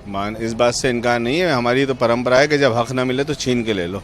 मान इस बात से इनकार नहीं है, हमारी तो परंपरा है कि जब हक ना मिले तो छीन के ले लो।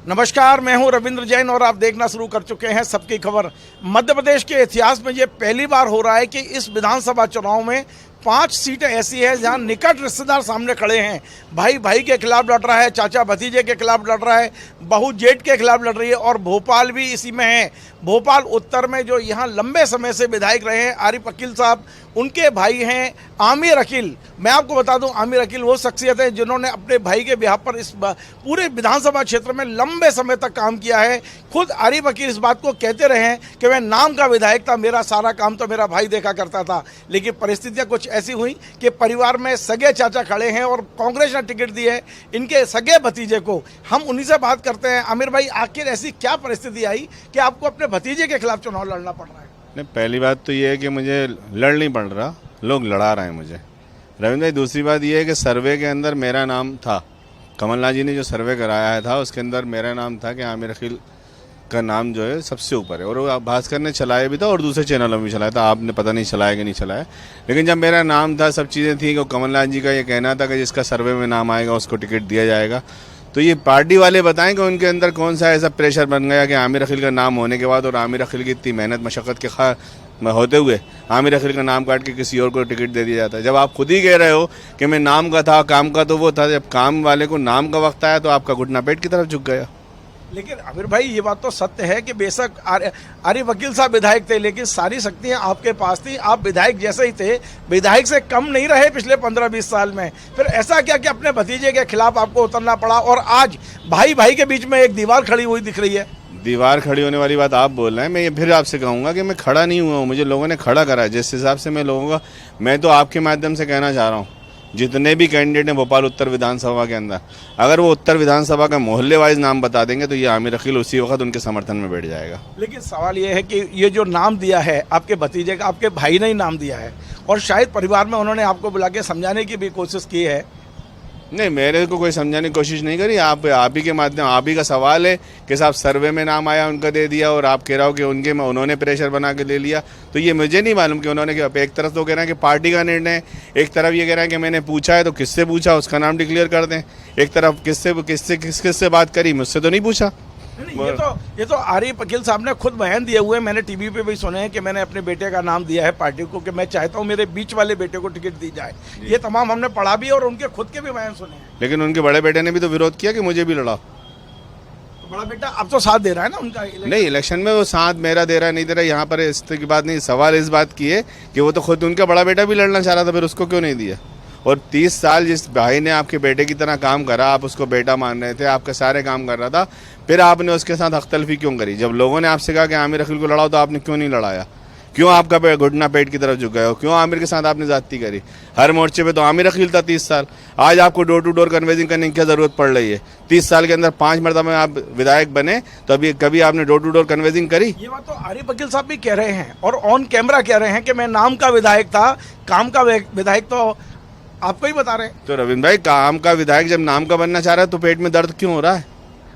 नमस्कार, मैं हूं रविंद्र जैन और आप देखना शुरू कर चुके हैं सबकी खबर। मध्य प्रदेश के इतिहास में ये पहली बार हो रहा है कि इस विधानसभा चुनाव में 5 सीटें ऐसी हैं जहां निकट रिश्तेदार सामने खड़े हैं। भाई भाई के खिलाफ लड़ रहा है, चाचा भतीजे के खिलाफ लड़ रहा है, बहू जेठ के खिलाफ लड़ रही है और भोपाल भी इसी में है। भोपाल उत्तर में जो यहाँ लंबे समय से विधायक रहे हैं आरिफ अकील साहब, उनके भाई हैं आमिर अकील। मैं आपको बता दूं, आमिर अकील वो शख्सियत है जिन्होंने अपने भाई के बिहाफ पर इस पूरे विधानसभा क्षेत्र में लंबे समय तक काम किया है। खुद आरिफ अकील इस बात को कहते रहे हैं कि मैं नाम का विधायक था, मेरा सारा काम तो मेरा भाई देखा करता था। लेकिन परिस्थितियां कुछ ऐसी हुई कि परिवार में सगे चाचा खड़े हैं और कांग्रेस ने टिकट दी है इनके सगे भतीजे को। हम उन्हीं से बात करते हैं। आमिर भाई, आखिर ऐसी क्या परिस्थिति आई कि आपको अपने भतीजे के खिलाफ चुनाव लड़ना पड़ रहा है? नहीं, पहली बात तो ये है कि मुझे लड़ नहीं पड़ रहा, लोग लड़ा रहे हैं मुझे, रविंद्र भाई। दूसरी बात ये है कि सर्वे के अंदर मेरा नाम था, कमलनाथ जी ने जो सर्वे कराया था उसके अंदर मेरा नाम था कि आमिर अकील का नाम जो है सबसे ऊपर है। और वो भास्कर ने चलाया भी था और दूसरे चैनलों में भी चलाया था, आपने पता नहीं चलाया कि नहीं चलाया। लेकिन जब मेरा नाम था, सब चीज़ें थी, कि कमलनाथ जी का ये कहना था कि जिसका सर्वे में नाम आएगा उसको टिकट दिया जाएगा। तो ये पार्टी वाले बताएं कि उनके अंदर कौन सा ऐसा प्रेशर बन गया कि आमिर अकील का नाम होने के बाद और आमिर अकील की इतनी मेहनत मशक्क़त के होते हुए आमिर अकील का नाम काट के किसी और को टिकट दे दिया जाता है। जब आप खुद ही कह रहे हो कि मैं नाम का था, काम का तो वो था, जब काम वाले को नाम का वक्त आया तो आपका घुटना पेट की तरफ झुक गया। लेकिन आमिर भाई, ये बात तो सत्य है कि बेशक आरिफ अकील साहब विधायक थे, लेकिन सारी शक्तियां आपके पास थी, आप विधायक जैसे ही थे, विधायक से कम नहीं रहे पिछले 15-20 साल में। फिर ऐसा क्या कि अपने भतीजे के खिलाफ आपको उतरना पड़ा और आज भाई भाई के बीच में एक दीवार खड़ी हुई दिख रही है? दीवार खड़ी होने वाली बात आप बोल रहे हैं, मैं ये फिर आपसे कहूँगा कि मैं खड़ा नहीं हुआ हूँ, मुझे लोगों ने खड़ा करा है। जिस हिसाब से मैं लोगों का, मैं तो आपके माध्यम से कहना चाह रहा हूँ, जितने भी कैंडिडेट हैं भोपाल उत्तर विधानसभा के अंदर, अगर वो उत्तर विधानसभा का मोहल्ले वाइज नाम बता देंगे तो ये आमिर अकील उसी वक्त उनके समर्थन में बैठ जाएगा। लेकिन सवाल ये है कि ये जो नाम दिया है आपके भतीजे का, आपके भाई ने ही नाम दिया है और शायद परिवार में उन्होंने आपको बुला के समझाने की भी कोशिश की है। नहीं, मेरे को कोई समझाने की कोशिश नहीं करी। आप ही के माध्यम, आप ही का सवाल है कि साहब सर्वे में नाम आया उनका दे दिया और आप कह रहे हो कि उन्होंने प्रेशर बना के ले लिया। तो ये मुझे नहीं मालूम कि उन्होंने, एक तरफ तो कह रहे हैं कि पार्टी का निर्णय, एक तरफ ये कह रहे हैं कि मैंने पूछा है तो किससे पूछा उसका नाम डिक्लेयर कर दें। एक तरफ किससे बात करी, मुझसे तो नहीं पूछा। ये तो आरिफ अकील साहब ने खुद बयान दिए हुए, मैंने टीवी पे भी सुने हैं कि मैंने अपने बेटे का नाम दिया है पार्टी को कि मैं चाहता हूं मेरे बीच वाले बेटे को टिकट दी जाए। ये तमाम हमने पढ़ा भी और उनके खुद के भी बयान सुने हैं। लेकिन उनके बड़े बेटे ने भी तो विरोध किया कि मुझे भी लड़ाओ। तो बड़ा बेटा अब तो साथ दे रहा है ना उनका? नहीं, इलेक्शन में वो साथ मेरा दे रहा है नहीं दे रहा, यहाँ पर इस की बात नहीं। सवाल इस बात की है कि वो तो खुद उनका बड़ा बेटा भी लड़ना चाह रहा था, फिर उसको क्यों नहीं दिया? और 30 साल जिस भाई ने आपके बेटे की तरह काम करा, आप उसको बेटा मान रहे थे, आपके सारे काम कर रहा था, फिर आपने उसके साथ अख्तलफी क्यों करी? जब लोगों ने आपसे कहा कि आमिर अकील को लड़ाओ तो आपने क्यों नहीं लड़ाया? क्यों आपका घुटना पेट की तरफ झुक गया हो? क्यों आमिर के साथ आपने ज्यादती करी? हर मोर्चे पे तो आमिर अकील था 30 साल। आज आपको डोर टू डोर कन्वेंसिंग करने की क्या जरूरत पड़ रही है? 30 साल के अंदर 5 मरतबा आप विधायक बने तो अभी कभी आपने डोर टू डोर कन्वेंसिंग करी? ये बात तो आरिफ अकील साहब भी कह रहे हैं और ऑन कैमरा कह रहे हैं कि मैं नाम का विधायक था, काम का विधायक तो आपको ही बता रहे हैं। तो रविंद्र भाई, काम का विधायक जब नाम का बनना चाह रहा है तो पेट में दर्द क्यों हो रहा है?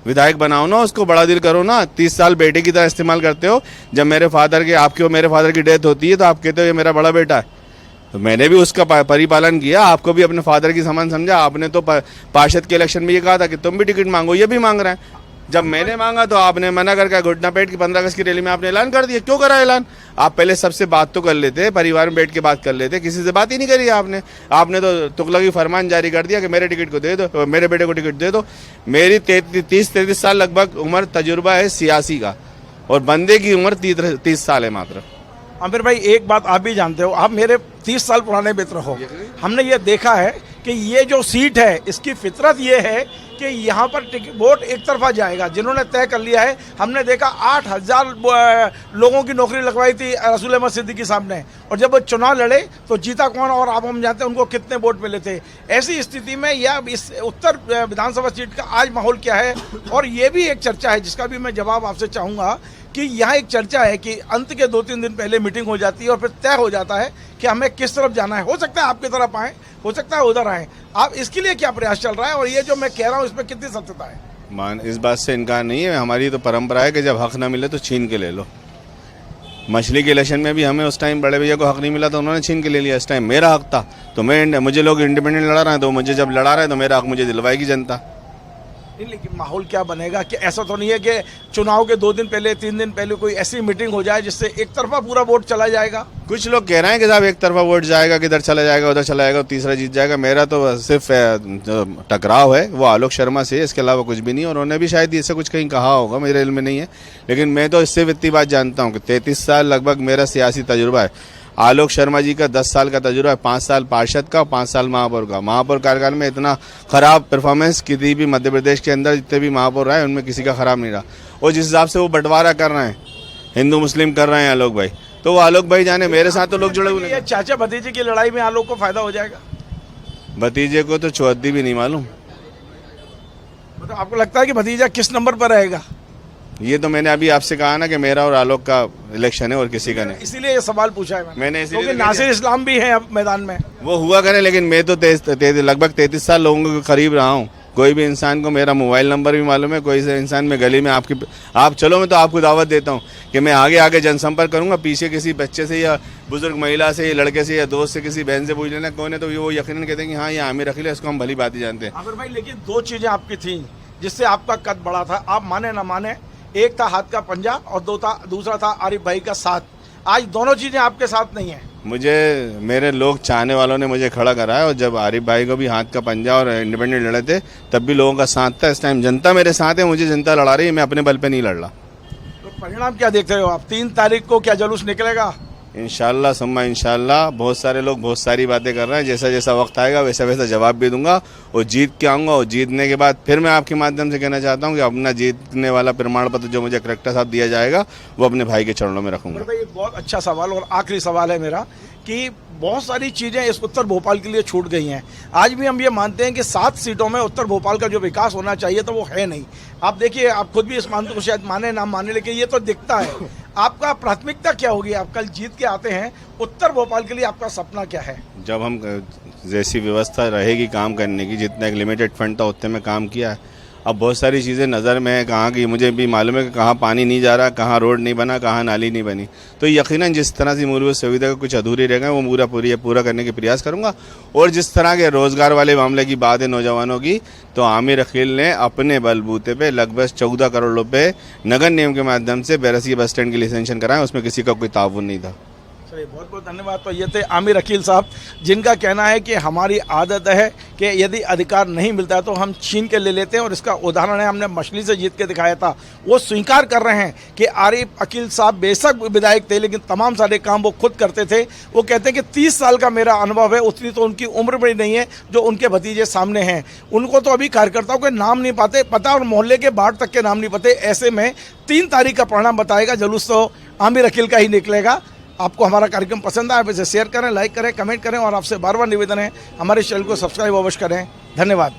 विधायक बनाओ ना, उसको बड़ा दिल करो ना। 30 साल बेटे की तरह इस्तेमाल करते हो। जब मेरे फादर की डेथ होती है तो आप कहते हो ये मेरा बड़ा बेटा है। तो मैंने भी उसका परिपालन किया, आपको भी अपने फादर की समान समझा। आपने तो पार्षद के इलेक्शन में ये कहा था कि तुम भी टिकट मांगो, ये भी मांग रहे हैं। जब मैंने मांगा तो आपने मना करके घुटना पेट की 15 अगस्त की रैली में आपने ऐलान कर दिया। क्यों करा ऐलान? आप पहले सबसे बात तो कर लेते, परिवार में बैठ के बात कर लेते, किसी से बात ही नहीं करी आपने तो तुगलकी फरमान जारी कर दिया कि मेरे टिकट को दे दो, मेरे बेटे को टिकट दे दो। मेरी 30-33 साल लगभग उम्र तजुर्बा है सियासी का और बंदे की उम्र 30 साल है मात्र। आमिर भाई, एक बात आप भी जानते हो, आप मेरे 30 साल पुराने मित्र हो। हमने ये देखा है कि ये जो सीट है इसकी फितरत ये है कि यहाँ पर वोट एक तरफा जाएगा। जिन्होंने तय कर लिया है, हमने देखा 8000 लोगों की नौकरी लगवाई थी रसूल अहमद सिद्दीकी साहब ने, और जब वो चुनाव लड़े तो जीता कौन और आप हम जानते हैं उनको कितने वोट मिले थे। ऐसी स्थिति में यह इस उत्तर विधानसभा सीट का आज माहौल क्या है? और ये भी एक चर्चा है जिसका भी मैं जवाब आपसे चाहूँगा कि यहाँ एक चर्चा है कि अंत के 2-3 दिन पहले मीटिंग हो जाती है और फिर तय हो जाता है कि हमें किस तरफ जाना है। हो सकता है आपकी तरफ आए, हो सकता है उधर आए। आप इसके लिए क्या प्रयास चल रहा है और ये जो मैं कह रहा हूँ इसमें कितनी सत्यता है? इस बात से इनकार नहीं है, हमारी तो परंपरा है कि जब हक ना मिले तो छीन के ले लो। मछली के इलेक्शन में भी हमें उस टाइम बड़े भैया को हक नहीं मिला तो उन्होंने छीन के ले लिया। इस टाइम मेरा हक था तो मुझे लोग इंडिपेंडेंट लड़ा रहे हैं, तो मुझे जब लड़ा रहे हैं तो मेरा हक मुझे दिलवाएगी जनता। लेकिन माहौल क्या बनेगा कि ऐसा तो नहीं है कि चुनाव के 2 दिन पहले 3 दिन पहले कोई ऐसी मीटिंग हो जाए जिससे एक तरफा पूरा वोट चला जाएगा? कुछ लोग कह रहे हैं कि साहब एक तरफा वोट जाएगा, किधर चला जाएगा, उधर चला जाएगा, तीसरा जीत जाएगा। मेरा तो सिर्फ जो टकराव है वो आलोक शर्मा से, इसके अलावा कुछ भी नहीं। और उन्होंने भी शायद इससे कुछ कहीं कहा होगा, मेरे इल्म में नहीं है। लेकिन मैं तो इससे इतनी बात जानता हूँ कि 33 साल लगभग मेरा सियासी तजुर्बा है। आलोक शर्मा जी का 10 साल का तजुर्बा है, 5 साल पार्षद का, 5 साल महापौर का। महापौर कार्यकाल में इतना खराब परफॉर्मेंस किसी भी मध्य प्रदेश के अंदर जितने भी महापौर रहे उनमें किसी का खराब नहीं रहा। और जिस हिसाब से वो बंटवारा कर रहे हैं, हिंदू मुस्लिम कर रहे हैं आलोक भाई, तो वो आलोक भाई जाने, मेरे साथ तो लोग जुड़े हुए हैं। चाचा भतीजे की लड़ाई में आलोक को फायदा हो जाएगा? भतीजे को तो चौहद्दी भी नहीं मालूम। मतलब आपको लगता है कि भतीजा किस नंबर पर रहेगा? ये तो मैंने अभी आपसे कहा ना कि मेरा और आलोक का इलेक्शन है और किसी का नहीं। इसीलिए ये सवाल पूछा है मैंने इसीलिए क्योंकि नासिर इस्लाम भी है अब मैदान में। वो हुआ करें, लेकिन मैं तो लगभग 33 साल लोगों के करीब रहा हूँ। कोई भी इंसान को मेरा मोबाइल नंबर भी मालूम है। कोई से इंसान में गली में आप चलो, मैं तो आपको दावत देता हूँ कि मैं आगे आगे जनसंपर्क करूंगा। पीछे किसी बच्चे से या बुजुर्ग महिला से या लड़के से या दोस्त से किसी बहन से पूछ लेना कौन है, तो वो यकीनन कहते हैं कि हाँ ये आमिर अकील है, इसको हम भली बात ही जानते हैं। आमिर भाई, लेकिन 2 चीजें आपकी थी जिससे आपका कद बड़ा था, आप माने ना माने। एक था हाथ का पंजा और दूसरा था आरिफ भाई का साथ। आज दोनों चीजें आपके साथ नहीं है। मुझे मेरे लोग चाहने वालों ने मुझे खड़ा करा है, और जब आरिफ भाई को भी हाथ का पंजा और इंडिपेंडेंट लड़े थे तब भी लोगों का साथ था। इस टाइम जनता मेरे साथ है, मुझे जनता लड़ा रही है, मैं अपने बल पे नहीं लड़ रहा। तो परिणाम क्या देख रहे हो आप? 3 तारीख को क्या जुलूस निकलेगा? इंशाल्लाह सुम्मा इंशाल्लाह। बहुत सारे लोग बहुत सारी बातें कर रहे हैं, जैसा जैसा वक्त आएगा वैसा वैसा जवाब भी दूंगा और जीत के आऊँगा। और जीतने के बाद फिर मैं आपके माध्यम से कहना चाहता हूँ कि अपना जीतने वाला प्रमाण पत्र जो मुझे कलेक्टर साहब दिया जाएगा वो अपने भाई के चरणों में रखूंगा। ये बहुत अच्छा सवाल और आखिरी सवाल है मेरा कि बहुत सारी चीज़ें इस उत्तर भोपाल के लिए छूट गई हैं। आज भी हम ये मानते हैं कि 7 सीटों में उत्तर भोपाल का जो विकास होना चाहिए तो वो है नहीं। आप देखिए, आप खुद भी इस मानते को शायद माने ना माने, लेकिन ये तो दिखता है। आपका प्राथमिकता क्या होगी? आप कल जीत के आते हैं, उत्तर भोपाल के लिए आपका सपना क्या है? जब हम जैसी व्यवस्था रहेगी काम करने की, जितना एक लिमिटेड फंड था उतने में काम किया है। अब बहुत सारी चीज़ें नज़र में है, कहाँ की मुझे भी मालूम है कि कहाँ पानी नहीं जा रहा, कहाँ रोड नहीं बना, कहाँ नाली नहीं बनी। तो यकीनन जिस तरह से मूलभूत सुविधा का कुछ अधूरी रह गए वो पूरा करने के प्रयास करूँगा। और जिस तरह के रोज़गार वाले मामले की बात है नौजवानों की, तो आमिर अकील ने अपने बलबूते पे लगभग 14 करोड़ रुपये नगर निगम के माध्यम से बैरसिया बस स्टैंड के लिए सेंक्शन कराएं, उसमें किसी का कोई ताउन नहीं था। चलिए, बहुत बहुत धन्यवाद। तो ये थे आमिर अकील साहब, जिनका कहना है कि हमारी आदत है कि यदि अधिकार नहीं मिलता है तो हम छीन के ले लेते हैं। और इसका उदाहरण है, हमने मछली से जीत के दिखाया था। वो स्वीकार कर रहे हैं कि आरिफ अकील साहब बेशक विधायक थे लेकिन तमाम सारे काम वो खुद करते थे। वो कहते हैं कि 30 साल का मेरा अनुभव है, उतनी तो उनकी उम्र भी नहीं है जो उनके भतीजे सामने हैं। उनको तो अभी कार्यकर्ताओं के नाम नहीं पता और मोहल्ले के बाढ़ तक के नाम नहीं पते। ऐसे में 3 तारीख का परिणाम बताएगा, जुलूस तो आमिर अकील का ही निकलेगा। आपको हमारा कार्यक्रम पसंद आया, इसे शेयर करें, लाइक करें, कमेंट करें और आपसे बार बार निवेदन है हमारे चैनल को सब्सक्राइब अवश्य करें। धन्यवाद।